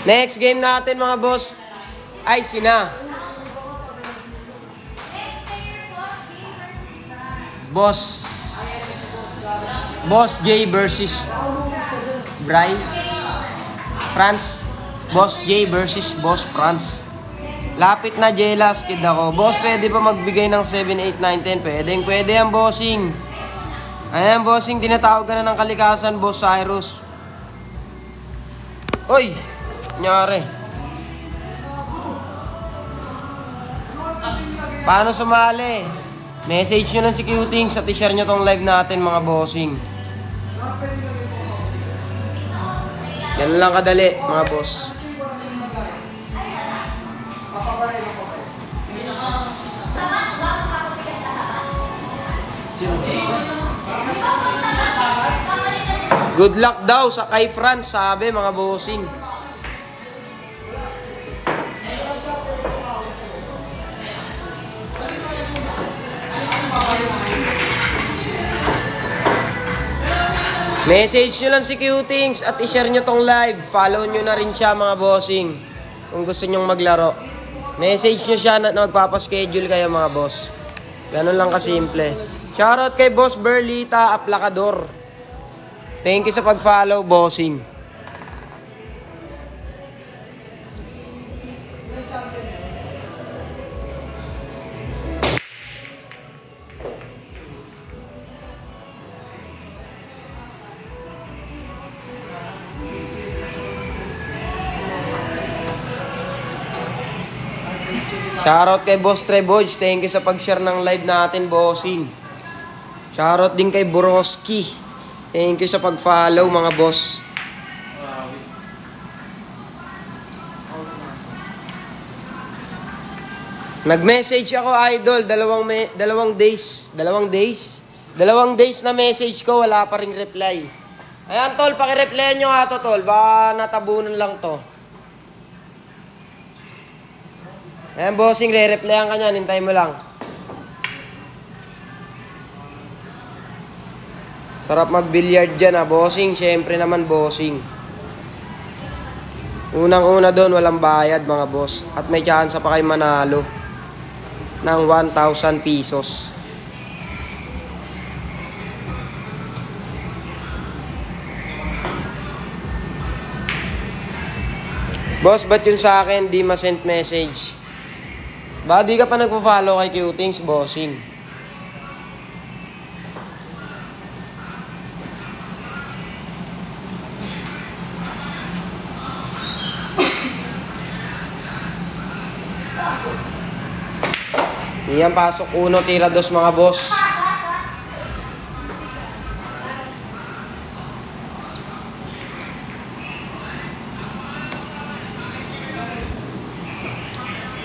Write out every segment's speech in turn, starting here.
Next game natin mga boss ay sina Boss J versus Bry France. Boss J versus Boss France. Lapit na jealous kid ako. Boss, pwede pa magbigay ng 7, 8, 9, 10? Pwede yan, bossing. Ayan, bossing, tinatawag ka na ng kalikasan, Boss Cyrus. Oy! Nyari. Paano sumali? Message nyo lang si Cutings at i-share nyo tong live natin, mga bossing. Ganun lang kadali, mga boss. Good luck daw sa kay France, sabi mga bossing. Message nyo lang si Cutings at i-share nyo tong live. Follow nyo na rin siya mga bossing kung gusto nyong maglaro. Message nyo siya na magpapaschedule kayo mga boss. Ganun lang kasimple. Shoutout kay Boss Berlita Aplacador. Thank you sa pag-follow, bossing. Shoutout kay Boss Treboge. Thank you sa pag-share ng live natin, bossing. Shoutout din kay Borowski. Thank you sa pag-follow, mga boss. Nag-message ako, idol. Dalawang days na message ko, wala pa ring reply. Ayan, tol, paki-reply nyo nga to, tol. Baka natabunan lang to. Ayan, bossing, re-replyan ka niyan. Hintay mo lang. Sarap mag-billiard dyan, bossing. Siyempre naman, bossing. Unang-una doon, walang bayad, mga boss. At may chance pa kayo manalo ng 1,000 pesos. Boss, ba't yun sa akin di ma-send message? Baka di ka pa nagpo-follow kay Cutings, bossing. Iyan, pasok 1, tira 2, mga boss.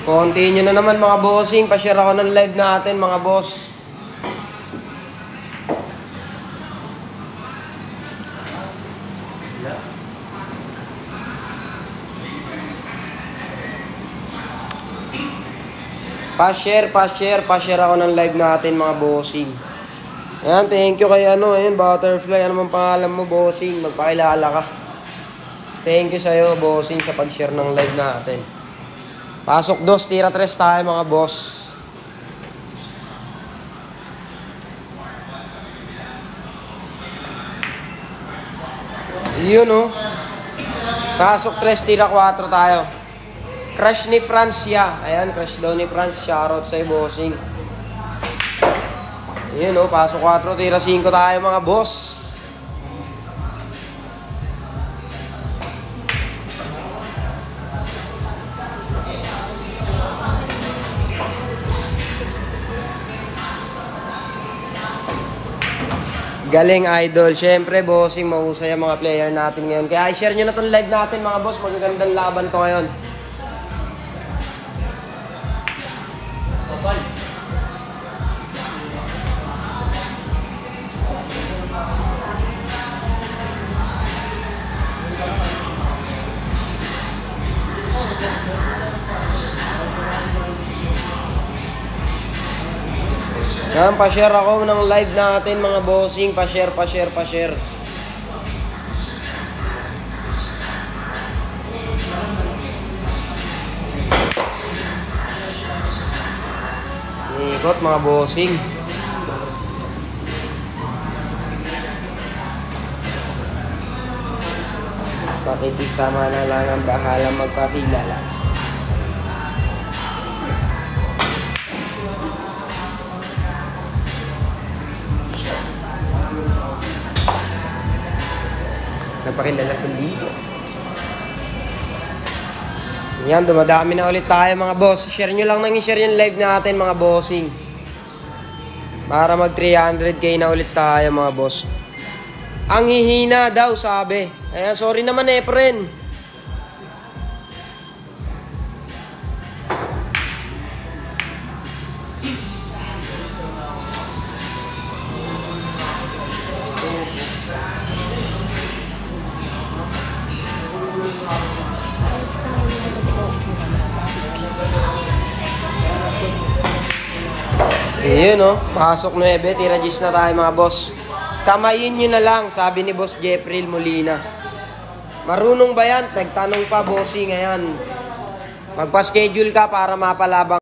Continue na naman, mga bossing. Pa-share ako ng live natin, mga boss. Pa-share ako ng live natin, mga bossing. Ayan, thank you kay ayun, Butterfly. Ano mang pangalan mo, bossing? Magpakilala ka. Thank you sa'yo, bossing, sa pag-share ng live natin. Pasok 2, tira 3 tayo, mga boss. Yun, oh. Pasok 3, tira 4 tayo. Crush ni Francia. Ayan, crush daw ni France. Shoutout sa'yo, bossing. Ayan, oh. Pasok 4, tira 5 tayo, mga boss. Galing, idol. Siyempre, bossing, mahusay ang mga player natin ngayon. Kaya i-share nyo na itong live natin, mga boss. Magagandang laban to ngayon. Yan, pa-share ako ng live natin, mga bossing. Pa-share. ikot mga bossing. Pakikisama na lang ang bahala magpakilala. Nagpakilala sa liga. Yan, dumadami na ulit tayo mga boss. Share nyo lang nang i-share yung live natin mga bossing. Para mag 300k na ulit tayo mga boss. Ang hihina daw sabi. Ayan, sorry naman Efren. Ayun no, pasok 9, tiragis na tayo mga boss. Kamayin nyo na lang, sabi ni Boss Jeffrey Molina. Marunong ba yan? Tagtanong pa bossing, ayan. Magpa-schedule ka para mapalabang.